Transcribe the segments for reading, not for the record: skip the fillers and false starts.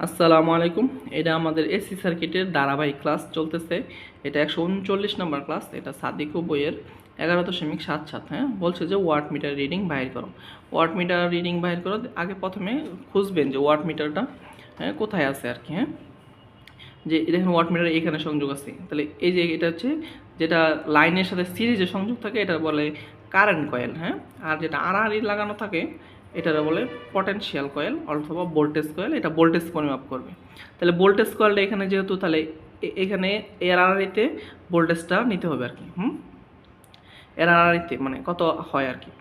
আসসালামু আলাইকুম। এটা আমাদের এসি সার্কিটের ধারাবাহিক ক্লাস চলতেছে। এটা 139 নম্বর ক্লাস। এটা সাদিকু বইয়ের 11.77। হ্যাঁ, বলছে যে ওয়াট মিটার রিডিং বাইর করো। ওয়াট মিটার রিডিং বাইর করো, আগে প্রথমে খুঁজবেন যে ওয়াট মিটারটা হ্যাঁ কোথায় আছে আর কি। হ্যাঁ, যে দেখেন ওয়াট মিটার এখানে সংযোগ আছে, তাহলে এই যে এটা হচ্ছে যেটা লাইনের সাথে সিরিজে সংযোগ থাকে এটা বলে কারেন্ট কয়েল। হ্যাঁ, আর যেটা আড়াআড়ি লাগানো থাকে এটা বলে পটেনশিয়াল কয়েল অথবা ভোল্টেজ কয়েল। এটা ভোল্টেজ পরিমাপ করবে। তাহলে ভোল্টেজ কয়েলটা এখানে যেহেতু, তাহলে এখানে এর আড়াআড়িতে ভোল্টেজটা নিতে হবে আর কি। এর আড়াআড়িতে মানে কত হয় আর কি।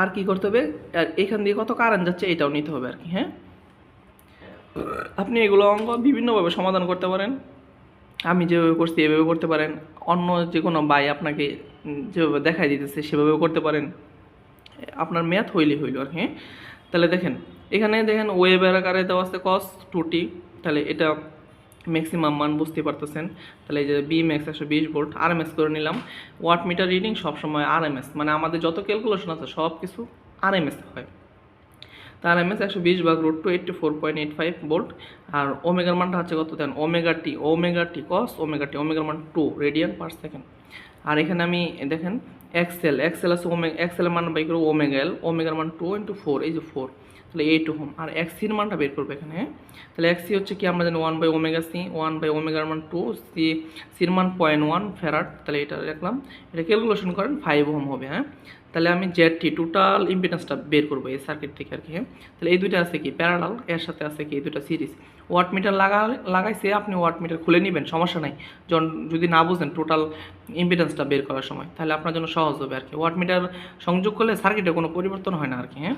আর কি করতে হবে, আর এখান দিয়ে কত কারেন্ট যাচ্ছে এটাও নিতে হবে আর কি। হ্যাঁ, আপনি এগুলো অঙ্ক বিভিন্নভাবে সমাধান করতে পারেন। আমি যেভাবে করছি এভাবে করতে পারেন, অন্য যে কোনো ভাই আপনাকে যেভাবে দেখাই দিতেছে সেভাবেও করতে পারেন। আপনার ম্যাথ হইলে হইল আর কি। হ্যাঁ, তাহলে দেখেন এখানে দেখেন ওয়েবের আকারে দেওয়া আছে cos 2t। তাহলে এটা ম্যাক্সিমাম মান বুঝতে পারতেছেন। তাহলে এই যে বি ম্যাক্স 120 ভোল্ট আরএমএস করে নিলাম। ওয়াট মিটার রিডিং সবসময় আরএমএস, মানে আমাদের যত ক্যালকুলেশন আছে সব কিছু আরএমএস হয়। তার এমএস 120/√2 84.85 ভোল্ট। আর ওমেগার মানটা হচ্ছে কত দেন, ওমেগা টি কস ওমেগা টি, ওমেগার মান 2 রেডিয়ান পার সেকেন্ড। আর এখানে আমি দেখেন এক্সেল আছে, এক্সেলের মান বাই করবো ওমেগার মান 2 × 4, এই যে 4, তাহলে 8 ওহম। আর এক্সির মানটা বের করবো এখানে। তাহলে এক্সি হচ্ছে কি আমরা জানি 1/ωc, 1/ওমেগার মান 2, সির মান 0.1 ফ্যারাড। তাহলে এটা রাখলাম, এটা ক্যালকুলেশন করেন 5 ওহম হবে। হ্যাঁ, তাহলে আমি জেডটি টোটাল ইম্পিডেন্সটা বের করবো এই সার্কিট থেকে আর কি। তাহলে এই দুইটা আছে কি প্যারালাল, এর সাথে আছে কি এই দুইটা সিরিজ। ওয়াট মিটার লাগাইছে, আপনি ওয়াট মিটার খুলে নেবেন, সমস্যা নাই। যদি না বুঝেন টোটাল ইম্পিডেন্সটা বের করার সময়, তাহলে আপনার জন্য সহজ হবে আর কি। ওয়াট মিটার সংযোগ করলে সার্কিটে কোনো পরিবর্তন হয় না আর কি। হ্যাঁ,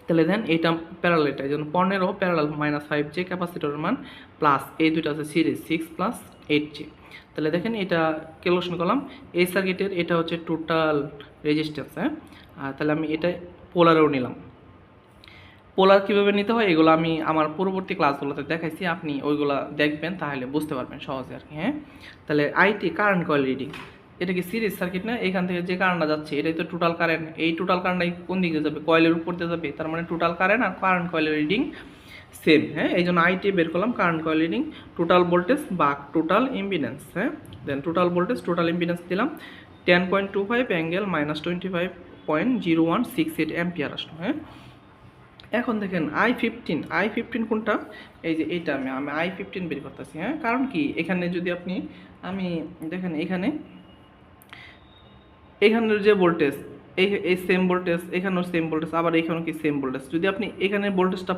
তাহলে দেন এইটা প্যারালাল, এটা এই জন্য 15 প্যারালাল -5J ক্যাপাসিটরের মান, প্লাস এই দুইটা আছে সিরিজ 6 + 8J। তাহলে দেখেন এটা ক্যালকুলেশন করলাম এই সার্কিটের, এটা হচ্ছে টোটাল রেজিস্ট্যান্স। হ্যাঁ, আর তাহলে আমি এটা পোলারেও নিলাম। পোলার কীভাবে নিতে হয় এগুলো আমি আমার পরবর্তী ক্লাসগুলোতে দেখাইছি, আপনি ওইগুলো দেখবেন তাহলে বুঝতে পারবেন সহজে আর কি। হ্যাঁ, তাহলে আইটি কারেন্ট কয়েল রিডিং, এটা কি সিরিজ সার্কিট না, এখান থেকে যে কারেন্টটা যাচ্ছে এটাই তো টোটাল কারেন্ট। এই টোটাল কারেন্টটাই কোন দিকে যাবে, কয়েলের উপর দিয়ে যাবে, তার মানে টোটাল কারেন্ট আর কারেন্ট কয়েলের রিডিং সেম। হ্যাঁ, এই জন্য আইটি বের করলাম current coil reading, total voltage বা টোটাল ইম্পিডেন্স। হ্যাঁ, দেন টোটাল ভোল্টেজ টোটাল ইম্পিডেন্স দিলাম 10.25 অ্যাঙ্গেল -25.0168 অ্যাম্পিয়ার আসলো। হ্যাঁ, এখন দেখেন I15 কোনটা, এই যে এইটা আমি I15 বের করতেছি। হ্যাঁ, কারণ কি এখানে যদি আমি দেখেন এখানের যে ভোল্টেজ এই সেম ভোল্টেজ, এখানেও সেম ভোল্টেজ, আবার এখানেও কি সেম ভোল্টেজ, যদি আপনি এখানে ভোল্টেজটা